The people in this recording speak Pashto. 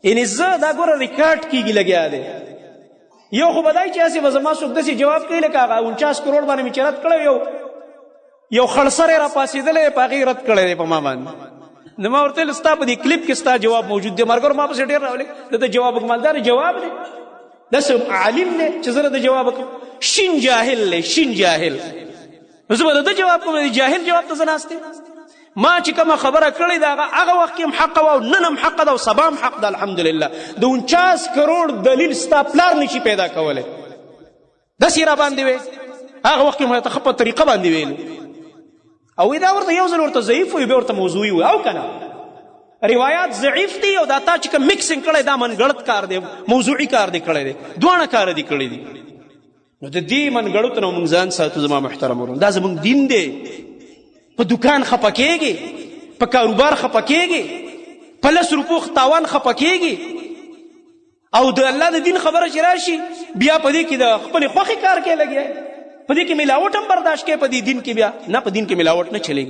یعنی زه دا ګوره ریکارډ کیږي لګیا دی یو خو بدای چې هسې به زما څوک داسې جواب کوي لکه هغه 49 کروڑ باندې مې چې رد کړی یو خړسری را پاسېدلی په هغې رد کړی دی په ما باندې نو ما ورته ویل ستا په دې کلیپ کې ستا جواب موجود دی ملګرو ما پسې ډېر راولي دته جواب وکړم دا جواب دی داسې عالم دی چې زه د جواب وکړم شین جاهل دی شین جاهل نو زه به د ده جواب کوم د جاهل جواب ته زه ناست یم ما چې کومه خبره کړې ده هغه وخت کې هم حق وه او نن هم حق ده او سبا هم حق ده الحمدلله د 49 کروڑ دلیل ستا پلار نشي پیدا کولی داسې را باندې وی هغه وخت کې مې ته ښه په طریقه باندې ویلو او دا ورته یو ځل ورته ضعیف وي بیا ورته موضوعي وي او که نه روایات ضعیف دي او دا تا چې کوم مکسینګ کړی دا منګړت کار دی موضوعي کار دی کړی دی دواړه کار دي کړی دي نو د دې منګړتو نه موږ ځان ساتو زما محترم ورونه دا زموږ دین دی په دکان خفه کېږي په کاروبار خفه کېږي په 10 روپو تاوان خفه کېږي او د الله د دین خبره چې راشي بیا په دې کې د خپلې خوښې کار کې لګیا په دې کې ملاوټ هم برداشت کوي په دې دین کې بیا نه په دین کې ملاوټ نه چلېږي